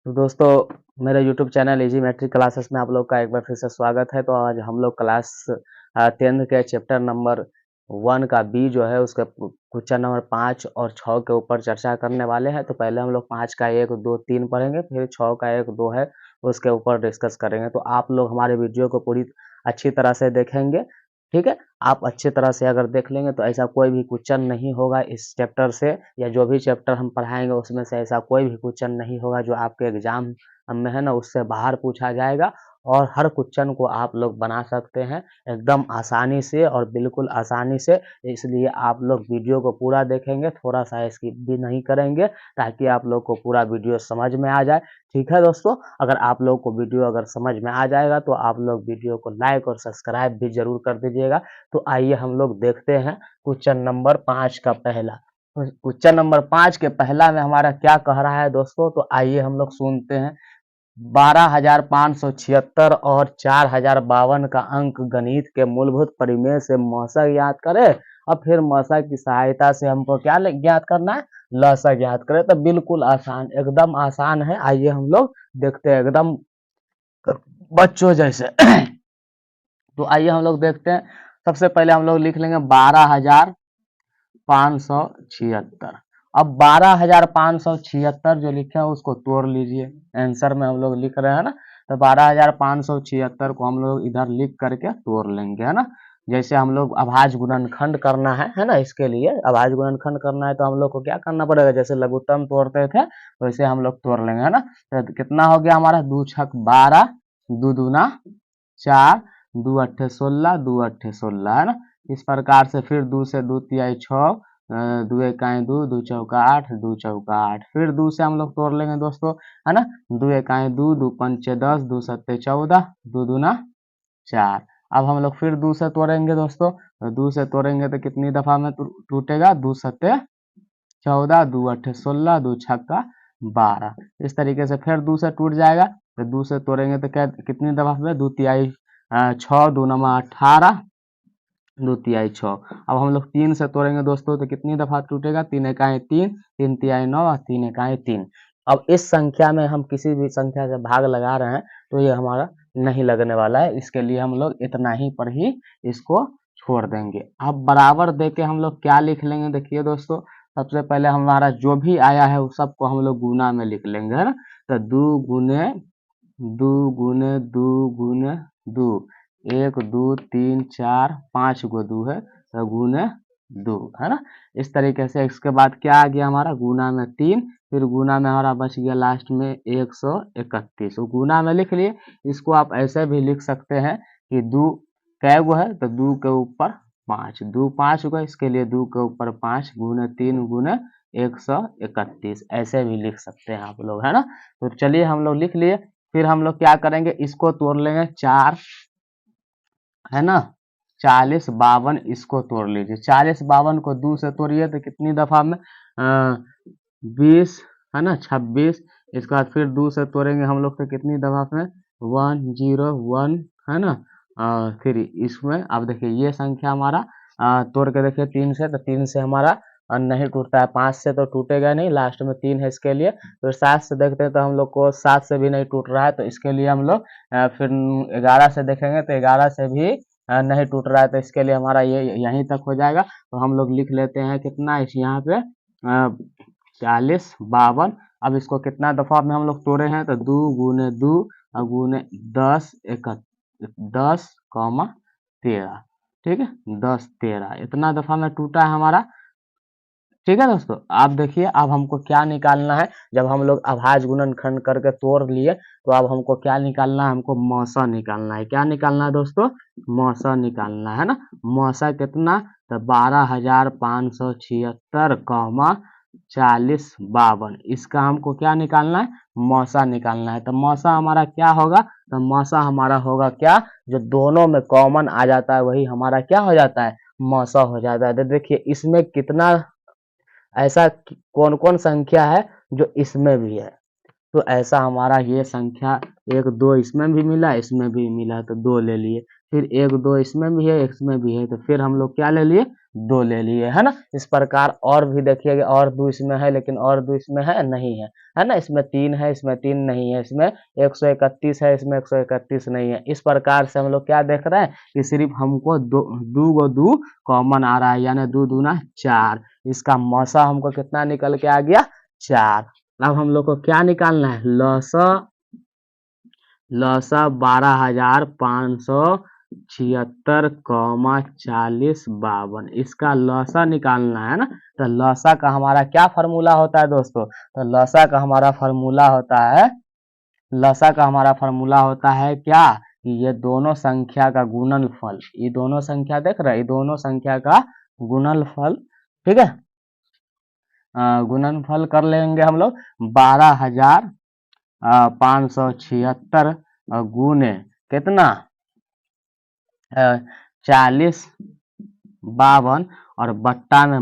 तो दोस्तों, मेरे YouTube channel easy matric classes में आप लोग का एक बार फिर से स्वागत है। तो आज हम लोग क्लास 10th के चैप्टर नंबर 1 का बी जो है उसके क्वेश्चन नंबर 5 और 6 के ऊपर चर्चा करने वाले हैं। तो पहले हम लोग 5 का 1, 2, 3 पढ़ेंगे, फिर 6 का 1, 2 है उसके ऊपर डिस्कस करेंगे। तो आप लोग हमारे वीडियो को पूरी अच्छी तरह से देखेंगे, ठीक है। आप अच्छी तरह से अगर देख लेंगे तो ऐसा कोई भी क्वेश्चन नहीं होगा इस चैप्टर से, या जो भी चैप्टर हम पढ़ाएंगे उसमें से ऐसा कोई भी क्वेश्चन नहीं होगा जो आपके एग्जाम में है ना उससे बाहर पूछा जाएगा। और हर क्वेश्चन को आप लोग बना सकते हैं एकदम आसानी से और बिल्कुल आसानी से। इसलिए आप लोग वीडियो को पूरा देखेंगे, थोड़ा सा स्किप भी नहीं करेंगे, ताकि आप लोग को पूरा वीडियो समझ में आ जाए। ठीक है दोस्तों, अगर आप लोग को वीडियो अगर समझ में आ जाएगा तो आप लोग वीडियो को लाइक और सब्सक्राइब भी जरूर कर दीजिएगा। तो आइए हम लोग देखते हैं क्वेश्चन नंबर 5 का पहला। क्वेश्चन नंबर 5 के पहला में हमारा क्या कह रहा है दोस्तों, तो आइए हम लोग सुनते हैं। 12,576 और 4,052 का अंक गणित के मूलभूत परिमेय से मौसा ज्ञात करें। और फिर मौसा की सहायता से हमको क्या ज्ञात करना है, लसा ज्ञात करें। तो बिल्कुल आसान, एकदम आसान है। आइए हम लोग देखते हैं एकदम बच्चों जैसे। तो आइए हम लोग देखते हैं। सबसे पहले हम लोग लिख लेंगे 12,576। अब 12,576 जो लिखे हैं उसको तोड़ लीजिए। आंसर में हम लोग लिख रहे हैं ना, तो 12,576 को हम लोग इधर लिख करके तोड़ लेंगे, है ना। जैसे हम लोग अभाज्य गुणनखंड करना है ना, इसके लिए अभाज्य गुणनखंड करना है तो हम लोग को क्या करना पड़ेगा, जैसे लघुत्तम तोड़ते थे वैसे हम लोग तोड़ लेंगे, है ना। तो कितना हो गया हमारा, 2 छक 12, 2 दूना 4, 2 अट्ठे 16, 2 अट्ठे 16, है ना। इस प्रकार से फिर 2 से 2 तिहाई 6, 2 एकाई 2, 2 चौका 8, 2 चौका 8। फिर 2 से हम लोग तोड़ लेंगे दोस्तों, है ना। 2 एकाई 2, 2 पंचे 10, 2 सत्ते 14, 2 दूना 4। अब हम लोग फिर 2 से तोड़ेंगे दोस्तों, तो 2 से तोड़ेंगे तो कितनी दफा में टूटेगा, 2 सत्ते 14, 2 अट्ठे 16, 2 छक्का 12। इस तरीके से फिर 2 से टूट जाएगा, तो 2 से तोड़ेंगे तो क्या कितनी दफा में, 2 तिहाई 6, 2 नमा 18, 2 तिहाई 6। अब हम लोग 3 से तोड़ेंगे दोस्तों, तो कितनी दफा टूटेगा, 3 एकाई 3, 3 तिहाई 9 और 3 एकाई 3। अब इस संख्या में हम किसी भी संख्या से भाग लगा रहे हैं तो ये हमारा नहीं लगने वाला है, इसके लिए हम लोग इतना ही पर ही इसको छोड़ देंगे। अब बराबर दे के हम लोग क्या लिख लेंगे, देखिए दोस्तों, सबसे पहले हमारा जो भी आया है वो सबको हम लोग गुना में लिख लेंगे, है ना। तो 2 गुने 2 गुने 2 गुने 2, 1 2 3 4 5 गो 2 है, तो गुने 2, है ना। इस तरीके से इसके बाद क्या आ गया हमारा, गुना में 3, फिर गुना में हमारा बच गया लास्ट में 131। गुना में लिख लिए। इसको आप ऐसे भी लिख सकते हैं कि 2 कै गो है, तो 2 के ऊपर 5, 2 5 गो, इसके लिए 2 के ऊपर 5 गुने 3 गुने 131, ऐसे भी लिख सकते हैं आप लोग, है ना। तो चलिए हम लोग लिख लिए। फिर हम लोग क्या करेंगे, इसको तोड़ लेंगे 4, है ना। 40 52 इसको तोड़ लीजिए। 40 52 को 2 से तोड़िए तो कितनी दफा में, 20, है ना, 26। इसके बाद फिर 2 से तोड़ेंगे हम लोग तो कितनी दफा में, 101, है ना। फिर इसमें अब देखिए ये संख्या हमारा तोड़ के देखिए 3 से, तो 3 से हमारा नहीं टूटता है, 5 से तो टूटेगा नहीं, लास्ट में 3 है इसके लिए। फिर 7 से देखते हैं तो हम लोग को 7 से भी नहीं टूट रहा है, तो इसके लिए हम लोग फिर 11 से देखेंगे तो 11 से भी नहीं टूट रहा है, तो इसके लिए हमारा ये यहीं तक हो जाएगा। तो हम लोग लिख लेते हैं कितना इस यहाँ पे, 40 52। अब इसको कितना दफा में हम लोग तोड़े हैं, तो 2 गुने 2 और गुने 10 10 कॉमा 13, ठीक है, 10 13 इतना दफा में टूटा है हमारा। ठीक है दोस्तों, आप देखिए अब हमको क्या निकालना है। जब हम लोग अभाज्य गुणनखंड करके तोड़ लिए तो अब हमको क्या निकालना है, हमको मौसा निकालना है। क्या निकालना है दोस्तों, मौसा निकालना है ना। मौसा कितना, तो 12,576 कॉमा 40 52, इसका हमको क्या निकालना है, मौसा निकालना है। तो मौसा हमारा क्या होगा, तो मौसा हमारा होगा क्या, जो दोनों में कॉमन आ जाता है वही हमारा क्या हो जाता है, मौसा हो जाता है। तो देखिए इसमें कितना ऐसा कौन कौन संख्या है जो इसमें भी है, तो ऐसा हमारा ये संख्या 1 2 इसमें भी मिला, इसमें भी मिला, तो 2 ले लिए। फिर एक दो इसमें भी है, इसमें भी है, तो फिर हम लोग क्या ले लिए, दो ले लिए, है ना। इस प्रकार और भी देखिएगा, और दो इसमें है, लेकिन और दो इसमें है नहीं है ना। इसमें तीन है, इसमें तीन नहीं है, इसमें 131 है, इसमें 131 नहीं है। इस प्रकार से हम लोग क्या देख रहे हैं कि सिर्फ हमको दो कॉमन आ रहा है, यानी दो दूना चार। इसका मौसा हमको कितना निकल के आ गया, चार। अब हम लोग को क्या निकालना है, लसा, लसा 12,576,40,52, इसका लसा निकालना है ना। तो लसा का हमारा क्या फॉर्मूला होता है दोस्तों, तो लसा का हमारा फॉर्मूला होता है, लसा का हमारा फॉर्मूला होता है क्या, कि ये दोनों संख्या का गुणनफल, ये दोनों संख्या देख रहे हैं, ये दोनों संख्या का गुणनफल, ठीक है। गुणनफल कर लेंगे हम लोग, 12,576 गुने कितना, 40, 52, और बट्टा में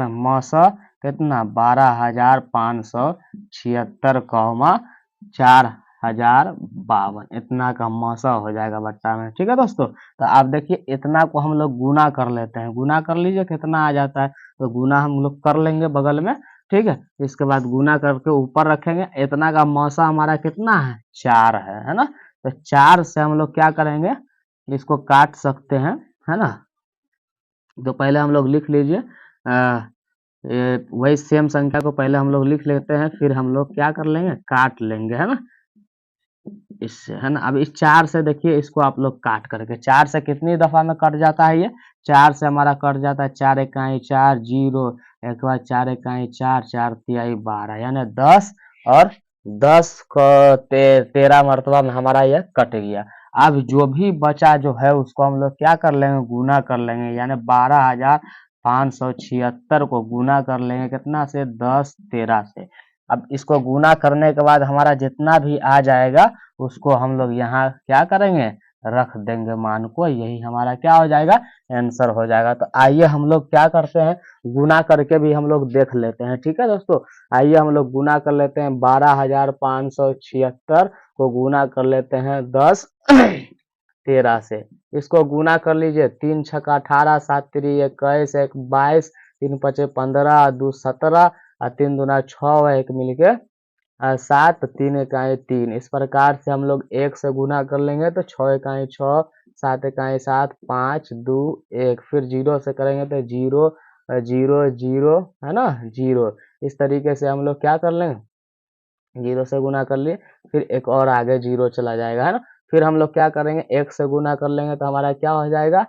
मौसा कितना 12,576,4,052, इतना का मौसा हो जाएगा बट्टा में, ठीक है दोस्तों। तो आप देखिए इतना को हम लोग गुना कर लेते हैं, गुना कर लीजिए कितना आ जाता है, तो गुना हम लोग कर लेंगे बगल में, ठीक है। इसके बाद गुना करके ऊपर रखेंगे, इतना का मौसा हमारा कितना है, चार है ना। तो चार से हम लोग क्या करेंगे, इसको काट सकते हैं, है ना। तो पहले हम लोग लिख लीजिए, वही सेम संख्या को पहले हम लोग लिख लेते हैं, फिर हम लोग क्या कर लेंगे, काट लेंगे, है ना, इससे, है ना। अब इस चार से देखिए, इसको आप लोग काट करके, चार से कितनी दफा में कट जाता है, ये चार से हमारा कट जाता है, चार इकाई चार, जीरो, एक बार चार इकाई चार, चार तिहाई 12, यानी 10, और 10 को 13 मरतबा में हमारा यह कट गया। अब जो भी बचा जो है उसको हम लोग क्या कर लेंगे, गुना कर लेंगे, यानी 12,576 को गुना कर लेंगे कितना से, 10 13 से। अब इसको गुना करने के बाद हमारा जितना भी आ जाएगा उसको हम लोग यहाँ क्या करेंगे, रख देंगे मान को, यही हमारा क्या हो जाएगा, आंसर हो जाएगा। तो आइए हम लोग क्या करते हैं, गुना करके भी हम लोग देख लेते हैं, ठीक है दोस्तों। आइए हम लोग गुना कर लेते हैं, 12,576 को गुना कर लेते हैं 10 13 से। इसको गुना कर लीजिए, 3 छक्का 18, 7 तिरी 21, 1 22, 3 पचे 15, 2 17, और 3 दूना 6, एक मिलके 7, 3 इकाई 3। इस प्रकार से हम लोग एक से गुना कर लेंगे तो 6 इकाई 6, 7 इकाई 7, 5 2 1, फिर जीरो से करेंगे तो जीरो जीरो जीरो, है ना, जीरो। इस तरीके से हम लोग क्या कर लेंगे, जीरो से गुना कर लिए, फिर एक और आगे जीरो चला जाएगा, है ना। फिर हम लोग क्या करेंगे, एक से गुना कर लेंगे तो हमारा क्या हो जाएगा,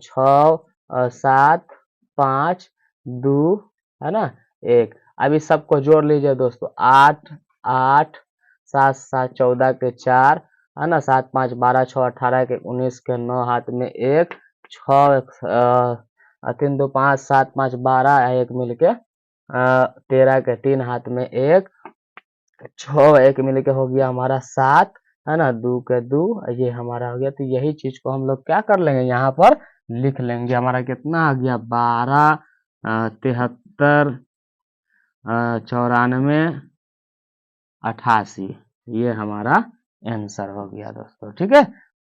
6 7 5 2, है ना, एक। अब इस सबको जोड़ लीजिए दोस्तों, 8 8, 7 7 14 के 4, है ना, 7 5 12, 6 18 के 19 के 9, हाथ में एक, 6 3 2 5, 7 5 12, एक मिलके 13 के 3, हाथ में एक, 6 एक मिलके हो गया हमारा 7, है ना, 2 के 2, ये हमारा हो गया। तो यही चीज को हम लोग क्या कर लेंगे, यहाँ पर लिख लेंगे, हमारा कितना आ गया, 12 73 94 88, ये हमारा आंसर हो गया दोस्तों, ठीक है।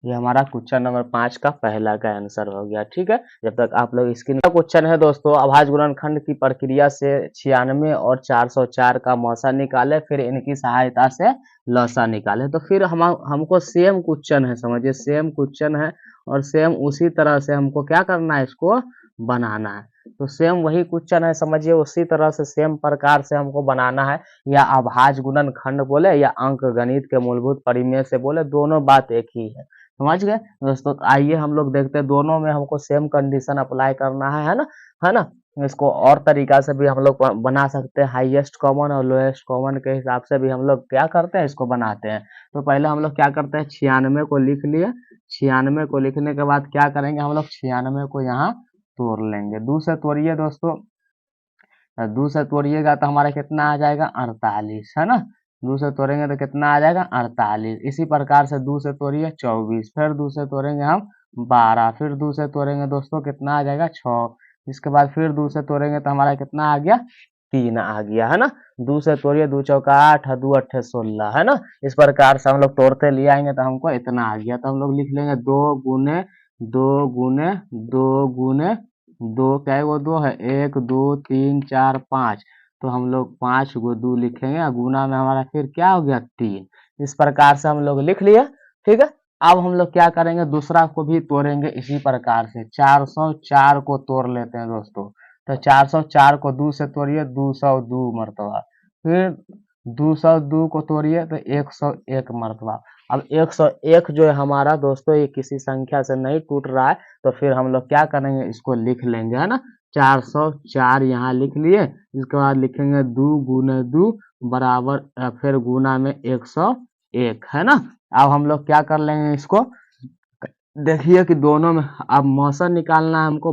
ये हमारा क्वेश्चन नंबर 5 का पहला का आंसर हो गया, ठीक है। जब तक आप लोग इसकी क्वेश्चन है दोस्तों, अभाज्य गुणनखंड की प्रक्रिया से 96 और 404 का मौसा निकाले, फिर इनकी सहायता से लौसा निकाले। तो फिर हमको सेम क्वेश्चन है, समझिए सेम क्वेश्चन है, और सेम उसी तरह से हमको क्या करना है, इसको बनाना है। तो सेम वही क्वेश्चन है, समझिए उसी तरह से सेम प्रकार से हमको बनाना है, या अभाज्य गुणनखंड बोले या अंक गणित के मूलभूत परिमेय से बोले, दोनों बात एक ही है, समझ गए दोस्तों। आइए हम लोग देखते हैं, दोनों में हमको सेम कंडीशन अप्लाई करना है ना, है ना। इसको और तरीका से भी हम लोग बना सकते हैं, हाईएस्ट कॉमन और लोएस्ट कॉमन के हिसाब से भी हम लोग क्या करते हैं, इसको बनाते हैं। तो पहले हम लोग क्या करते हैं, 96 को लिख लिए, 96 को लिखने के बाद क्या करेंगे, हम लोग 96 को यहाँ तोड़ लेंगे, 2 से तोड़िए दोस्तों, 2 से तोड़िएगा तो हमारा कितना आ जाएगा, 48, है ना। 2 से तोड़ेंगे तो कितना आ जाएगा, 48। इसी प्रकार से 2 से तोड़िए 24, फिर 2 से तोड़ेंगे हम 12, फिर 2 से तोड़ेंगे दोस्तों कितना आ जाएगा, 6। इसके बाद फिर 2 से तोड़ेंगे तो हमारा कितना आ गया, 3 आ गया है ना। 2 से तोड़िए, 2 चौका 8, 2 अट्ठे 16 है ना। इस प्रकार से हम लोग तोड़ते ले आएंगे तो हमको इतना आ गया। तो हम लोग लिख लेंगे 2 गुने 2 गुने 2 गुने 2, क्या वो 2 है, 1 2 3 4 5। तो हम लोग 5 को 2 लिखेंगे और गुना में हमारा फिर क्या हो गया 3। इस प्रकार से हम लोग लिख लिए। ठीक है, अब हम लोग क्या करेंगे, दूसरा को भी तोड़ेंगे इसी प्रकार से। 404 को तोड़ लेते हैं दोस्तों। तो 404 को 2 से तोड़िए, 202 मरतबा। फिर 202 को तोड़िए तो 101 मरतबा। अब 101 जो है हमारा दोस्तों, ये किसी संख्या से नहीं टूट रहा है, तो फिर हम लोग क्या करेंगे, इसको लिख लेंगे है ना। 404 यहाँ लिख लिए। इसके बाद लिखेंगे 2 गुने 2 बराबर फिर गुना में 101 है ना। अब हम लोग क्या कर लेंगे इसको, देखिए कि दोनों में अब मौसा निकालना है हमको।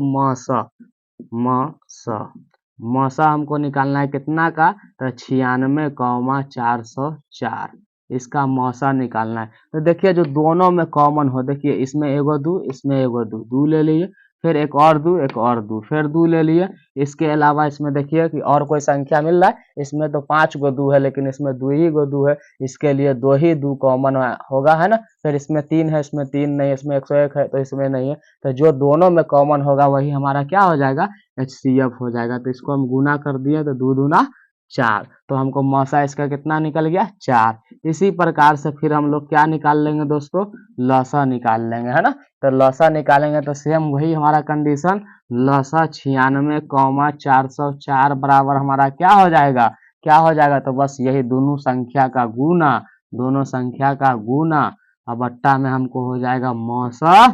मौसा हमको निकालना है कितना का, तो 96,404 इसका मौसा निकालना है। तो देखिए जो दोनों में कॉमन हो, देखिए इसमें एगो 2, इसमें एगो 2, 2 ले लिए। फिर एक और 2, एक और 2, फिर 2 ले लिए। इसके अलावा इसमें देखिए कि और कोई संख्या मिल रहा है, इसमें तो 5 गो 2 है, लेकिन इसमें 2 ही गो 2 है, इसके लिए 2 ही 2 कॉमन होगा है ना। फिर इसमें 3 है, इसमें 3 नहीं, इसमें 101 है तो इसमें नहीं है। तो जो दोनों में कॉमन होगा वही हमारा क्या हो जाएगा, HCF हो जाएगा। तो इसको हम गुना कर दिए तो 2 दूना 4, तो हमको मौसा इसका कितना निकल गया 4। इसी प्रकार से फिर हम लोग क्या निकाल लेंगे दोस्तों, लसा निकाल लेंगे है ना। तो लसा निकालेंगे तो सेम वही हमारा कंडीशन, लसा 96,404 बराबर हमारा क्या हो जाएगा, क्या हो जाएगा, तो बस यही दोनों संख्या का गुना, दोनों संख्या का गुना। अब बट्टा में हमको हो जाएगा मौसा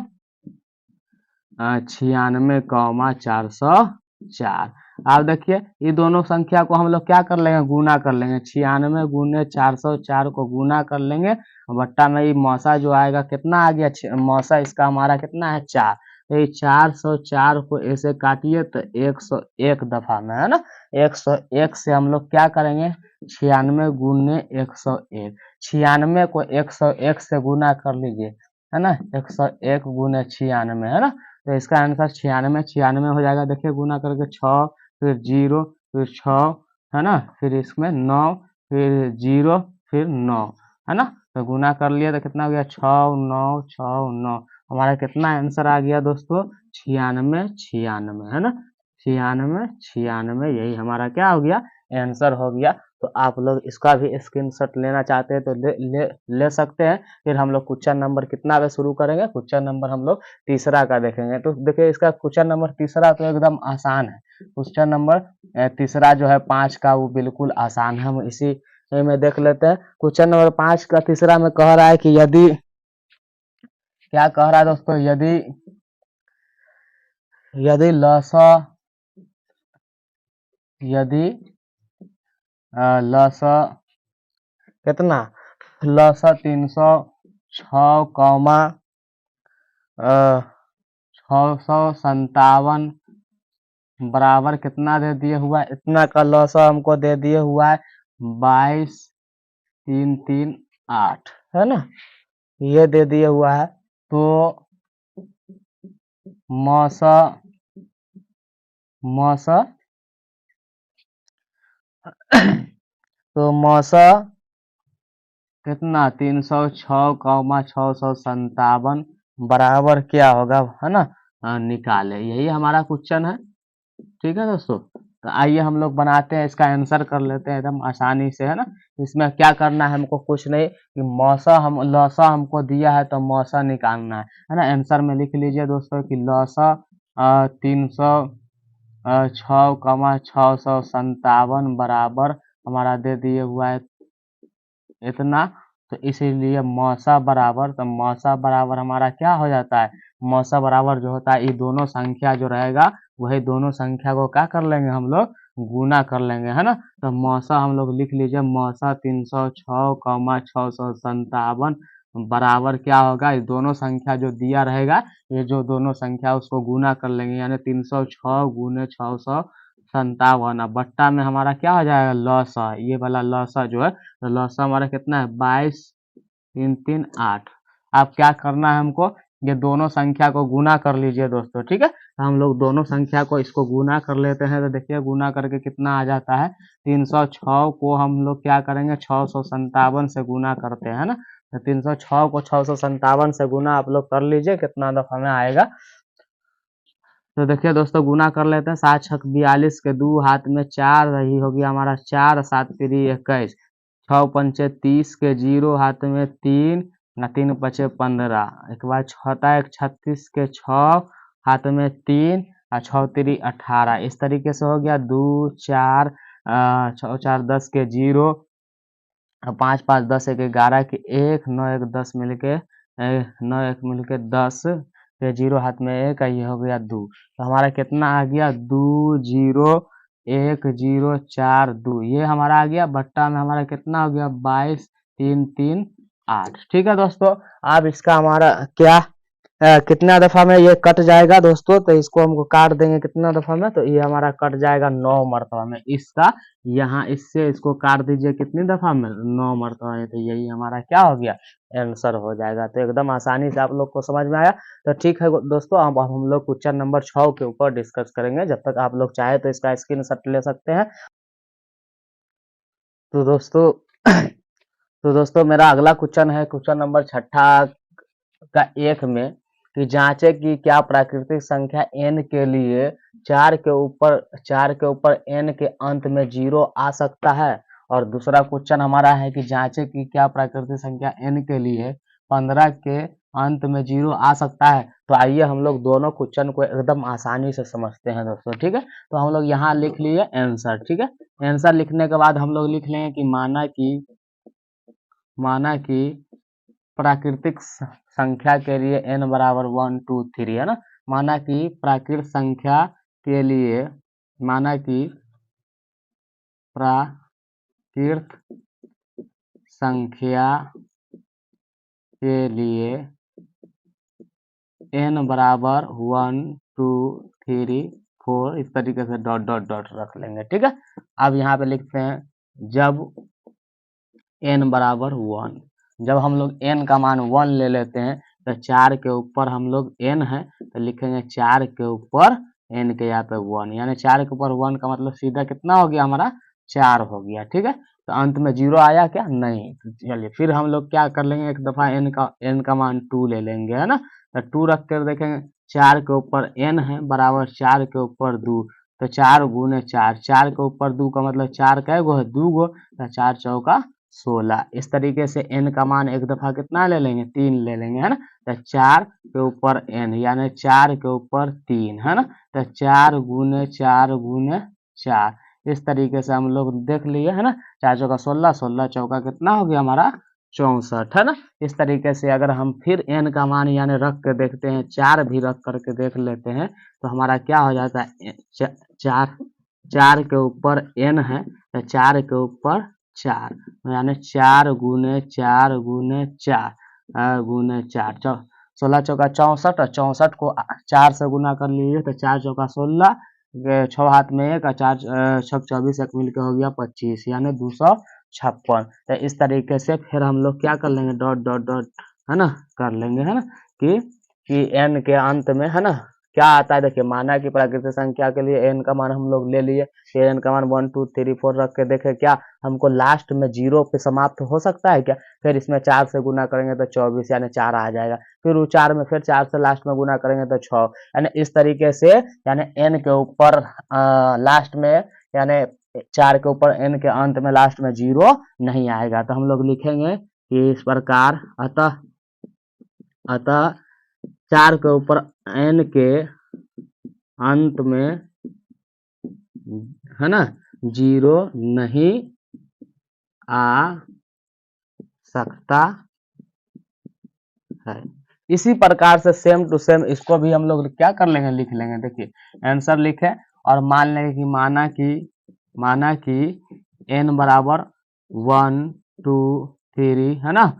96,404। अब देखिए ये दोनों संख्या को हम लोग क्या कर लेंगे, गुना कर लेंगे। 96 गुने 404 को गुना कर लेंगे, बट्टा में ये मौसा जो आएगा कितना आ गया, मौसा इसका हमारा कितना है 4। तो ये 404 को ऐसे काटिए तो 101 दफा में है ना। 101 से हम लोग क्या करेंगे, 96 गुने 101, 96 को 101 से गुना कर लीजिए है ना। 101 गुने 96 है ना। तो इसका आंसर 96 हो जाएगा। देखिए गुना करके 6, फिर 0, फिर 6 है ना, फिर इसमें 9, फिर 0, फिर 9 है ना। तो गुना कर लिया तो कितना हो गया, 6 9 6 9। हमारा कितना आंसर आ गया दोस्तों, 96 है ना। 96 यही हमारा क्या हो गया, आंसर हो गया। तो आप लोग इसका भी स्क्रीनशॉट लेना चाहते हैं तो ले सकते हैं। फिर हम लोग क्वेश्चन नंबर कितना पे शुरू करेंगे, क्वेश्चन नंबर हम लोग तीसरा का देखेंगे। तो देखिए इसका क्वेश्चन नंबर तीसरा तो एकदम आसान है। क्वेश्चन नंबर तीसरा जो है 5 का, वो बिल्कुल आसान है। हम इसी में देख लेते हैं। क्वेश्चन नंबर 5 का तीसरा में कह रहा है कि यदि, क्या कह रहा है दोस्तों, यदि यदि लसा यदि लसा कितना, लसा 306, 657 बराबर कितना दे दिए हुआ है, इतना का लसा हमको दे दिए हुआ है 22,338 है ना, ये दे दिए हुआ है। तो मौसा तो मौसा कितना 306,657 बराबर क्या होगा है ना, निकाले। यही हमारा क्वेश्चन है। ठीक है दोस्तों, तो आइए हम लोग बनाते हैं, इसका आंसर कर लेते हैं एकदम आसानी से है ना। इसमें क्या करना है हमको, कुछ नहीं कि लसा हमको दिया है तो मौसा निकालना है ना। आंसर में लिख लीजिए दोस्तों कि लसा 306,657 बराबर हमारा दे दिए हुआ है इतना। तो इसीलिए मौसा बराबर, तो मौसा बराबर हमारा क्या हो जाता है, मौसा बराबर जो होता है ये दोनों संख्या जो रहेगा वही दोनों संख्या को क्या कर लेंगे हम लोग, गुना कर लेंगे है ना। तो मौसा हम लोग लिख लीजिए, मौसा 306,657 बराबर क्या होगा, ये दोनों संख्या जो दिया रहेगा, ये जो दोनों संख्या उसको गुना कर लेंगे, यानी 306 गुने 657। अब बट्टा में हमारा क्या हो जाएगा, लसा, ये वाला लसा जो है, तो लसा हमारा कितना है 22,338। अब क्या करना है हमको, ये दोनों संख्या को गुना कर लीजिए दोस्तों। ठीक है, तो हम लोग दोनों संख्या को इसको गुना कर लेते हैं। तो देखिए गुना करके कितना आ जाता है, 306 को हम लोग क्या करेंगे 657 से गुना करते हैं ना। तो 306 को 657 से गुना आप लोग कर लीजिए, कितना दफा में आएगा। तो देखिए दोस्तों गुना कर लेते हैं, 7 छक 42 के 2 हाथ में 4, रही होगी हमारा 4, 7 तिरी 21, 6 पंचे 30 के 0 हाथ में 3, ना 3 पचे 15, एक बार 6 एक 36 के 6 हाथ में 3 और 6 तिरी 18। इस तरीके से हो गया 2 4 6 4 10 के 0, 5 5 10 एक 11 के 1, 9 1 10 मिलके 9 1 मिलके 10 के 0 हाथ में 1, ये हो गया 2। तो हमारा कितना आ गया 2 0 1 0 4 2, ये हमारा आ गया। बट्टा में हमारा कितना हो गया 22 3 3 8। ठीक है दोस्तों, अब इसका हमारा क्या कितना दफा में ये कट जाएगा दोस्तों, तो इसको हमको काट देंगे कितना दफा में, तो ये हमारा कट जाएगा 9 मरतबा में। इसका यहाँ इससे इसको काट दीजिए कितनी दफा में 9 मरतबा में, तो यही हमारा क्या हो गया आंसर हो जाएगा। तो एकदम आसानी से आप लोग को समझ में आया। तो ठीक है दोस्तों, अब हम लोग क्वेश्चन नंबर 6 के ऊपर डिस्कस करेंगे। जब तक आप लोग चाहे तो इसका स्क्रीनशॉट ले सकते हैं। तो दोस्तों तो दोस्तों मेरा अगला क्वेश्चन है क्वेश्चन नंबर 6 का 1 में, कि जांचे कि क्या प्राकृतिक संख्या n के लिए 4 के ऊपर n के अंत में 0 आ सकता है। और दूसरा क्वेश्चन हमारा है कि जांचे कि क्या प्राकृतिक संख्या n के लिए 15 के अंत में 0 आ सकता है। तो आइए हम लोग दोनों क्वेश्चन को एकदम आसानी से समझते हैं दोस्तों। ठीक है, तो हम लोग यहाँ लिख लिए आंसर। ठीक है, आंसर लिखने के बाद हम लोग लिख लेंगे कि माना कि प्राकृतिक संख्या के लिए n बराबर 1 2 3 है ना। माना कि प्राकृतिक संख्या के लिए प्राकृतिक संख्या के लिए n बराबर 1 2 3 4, इस तरीके से डॉट डॉट डॉट रख लेंगे। ठीक है, अब यहाँ पे लिखते हैं जब n बराबर 1, जब हम लोग n का मान 1 ले लेते हैं, तो 4 के ऊपर हम लोग n है तो लिखेंगे 4 के ऊपर n के यहाँ पे 1, यानी 4 के ऊपर 1 का मतलब सीधा कितना हो गया हमारा 4 हो गया। ठीक है, तो अंत में 0 आया क्या, नहीं। तो चलिए फिर हम लोग क्या कर लेंगे, एक दफा n का मान 2 ले लेंगे है ना। तो 2 रख कर देखेंगे, 4 के ऊपर n है बराबर 4 के ऊपर 2, तो 4 गुने 4, 4 के ऊपर 2 का मतलब 4 कै गो है 2 गो, तो 4 चौका 16। इस तरीके से n का मान एक दफा कितना ले लेंगे 3 ले लेंगे है ना। तो 4 के ऊपर n यानी 4 के ऊपर 3 है ना। तो 4 गुने 4 गुने 4, इस तरीके से हम लोग देख लिए है ना। 4 चौका 16, 16 चौका कितना हो गया हमारा 64 है ना। इस तरीके से अगर हम फिर n का मान यानी रख के देखते हैं, 4 भी रख करके देख लेते हैं, तो हमारा क्या हो जाता है 4 के ऊपर n है, तो 4 के ऊपर 4 यानी 4 गुने 4 गुने 4 गुने 4, 16 चौका 64, और 64 को 4 से गुना कर लीजिए तो 4 चौका 16, 6 हाथ में 1 और 4 छक 24, एक मिल के हो गया 25 यानी 256। तो इस तरीके से फिर हम लोग क्या कर लेंगे डॉट डॉट डॉट है ना कर लेंगे है ना, कि n के अंत में है ना क्या आता है। देखिए माना कि प्राकृतिक संख्या के लिए n का मान हम लोग ले लिए, फिर n का मान 1 2 3 4 रख के देखे क्या हमको लास्ट में 0 पे समाप्त हो सकता है क्या। फिर इसमें 4 से गुना करेंगे तो 24 यानी 4 आ जाएगा, फिर वो 4 में फिर 4 से लास्ट में गुना करेंगे तो 6, यानी इस तरीके से यानी n के ऊपर लास्ट में यानी 4 के ऊपर n के अंत में लास्ट में 0 नहीं आएगा। तो हम लोग लिखेंगे कि इस प्रकार अतः 4 के ऊपर n के अंत में है ना 0 नहीं आ सकता है। इसी प्रकार से सेम टू सेम इसको भी हम लोग क्या कर लेंगे लिख लेंगे। देखिए आंसर लिखे और मान लेंगे कि माना कि n बराबर 1 2 3 है ना,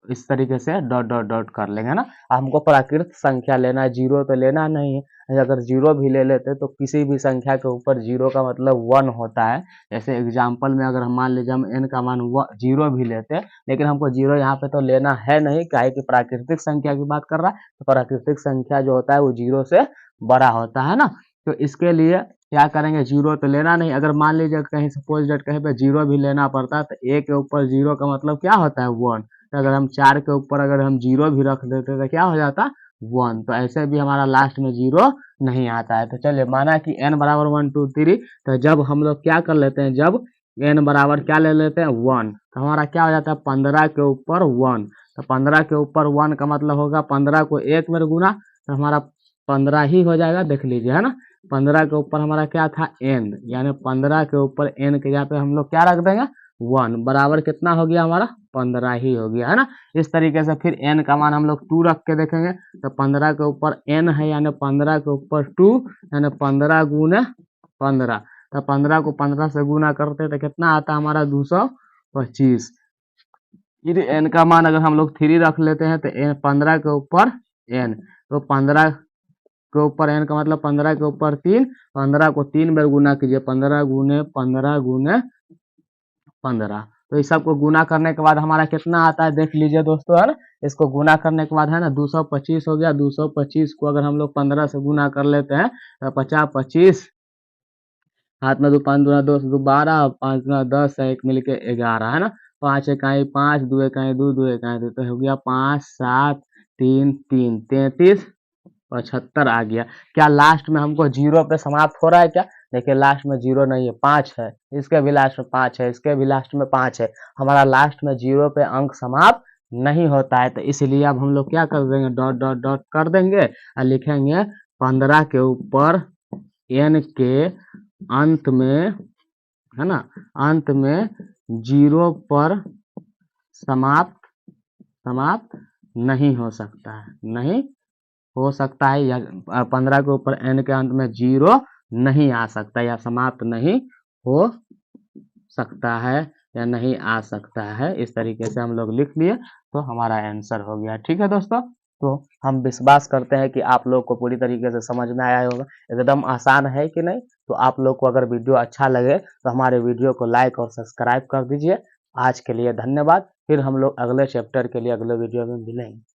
इस तरीके से डॉट डॉट डॉट कर लेंगे ना। हमको प्राकृतिक संख्या लेना है, 0 तो लेना नहीं है। अगर जीरो भी ले लेते तो किसी भी संख्या के ऊपर जीरो का मतलब 1 होता है। जैसे एग्जाम्पल में अगर हम मान लीजिए हम n का मान जीरो भी लेते, लेकिन हमको जीरो यहाँ पे तो लेना है नहीं, क्या है कि प्राकृतिक संख्या की बात कर रहा है, तो प्राकृतिक संख्या जो होता है वो जीरो से बड़ा होता है ना। तो इसके लिए क्या करेंगे, जीरो तो लेना नहीं। अगर मान लीजिए कहीं सपोज डेट कहीं पे जीरो भी लेना पड़ता है तो ए के ऊपर जीरो का मतलब क्या होता है 1। तो अगर हम 4 के ऊपर अगर हम जीरो भी रख देते तो क्या हो जाता 1। तो ऐसे भी हमारा लास्ट में जीरो नहीं आता है। तो चलिए माना कि n बराबर 1 2 3, तो जब हम लोग क्या कर लेते हैं, जब n बराबर क्या ले लेते हैं 1, तो हमारा क्या हो जाता है 15 के ऊपर 1। तो 15 के ऊपर 1 का मतलब होगा 15 को 1 में गुना, तो हमारा 15 ही हो जाएगा, देख लीजिए है ना। 15 के ऊपर हमारा क्या था n, यानी 15 के ऊपर n के जगह पे हम लोग क्या रख देंगे 1, बराबर कितना हो गया हमारा 15 ही हो गया है ना। इस तरीके से फिर n का मान हम लोग 2 रख के देखेंगे, तो 15 के ऊपर n है यानी 15 के ऊपर 2, यानी 15 गुने 15। तो 15 को 15 से गुना करते तो कितना आता हमारा 225। फिर n का मान अगर हम लोग 3 रख लेते हैं तो 15 के ऊपर n, तो 15 के ऊपर n का मतलब 15 के ऊपर 3, 15 को 3 बार गुना कीजिए, 15 गुने 15 गुने 15। तो इस सबको गुना करने के बाद हमारा कितना आता है देख लीजिए दोस्तों, है ना। इसको गुना करने के बाद है ना 225 हो गया। 225 को अगर हम लोग 15 से गुना कर लेते हैं तो 50 25, हाथ में 2 5 दूना 2 2 12, 5 दूना 10 है, एक मिलके 11 है ना। 5 इकाई 5, 2 इकाई 2, 2 इकाई 2, तो हो गया 5 7 3 3 33 75 आ गया। क्या लास्ट में हमको जीरो पे समाप्त हो रहा है क्या? देखिए लास्ट में जीरो नहीं है, 5 है, इसके भी लास्ट में 5 है, इसके भी लास्ट में 5 है। हमारा लास्ट में जीरो पे अंक समाप्त नहीं होता है, तो इसलिए अब हम लोग क्या कर देंगे, डॉट डॉट डॉट कर देंगे और लिखेंगे 15 के ऊपर n के अंत में, है ना, अंत में जीरो पर समाप्त समाप्त नहीं हो सकता है, नहीं हो सकता है, या 15 के ऊपर n के अंत में जीरो नहीं आ सकता, या समाप्त नहीं हो सकता है, या नहीं आ सकता है। इस तरीके से हम लोग लिख लिए तो हमारा आंसर हो गया। ठीक है दोस्तों, तो हम विश्वास करते हैं कि आप लोग को पूरी तरीके से समझ में आया होगा। एकदम आसान है कि नहीं। तो आप लोग को अगर वीडियो अच्छा लगे तो हमारे वीडियो को लाइक और सब्सक्राइब कर दीजिए। आज के लिए धन्यवाद। फिर हम लोग अगले चैप्टर के लिए अगले वीडियो में मिलेंगे।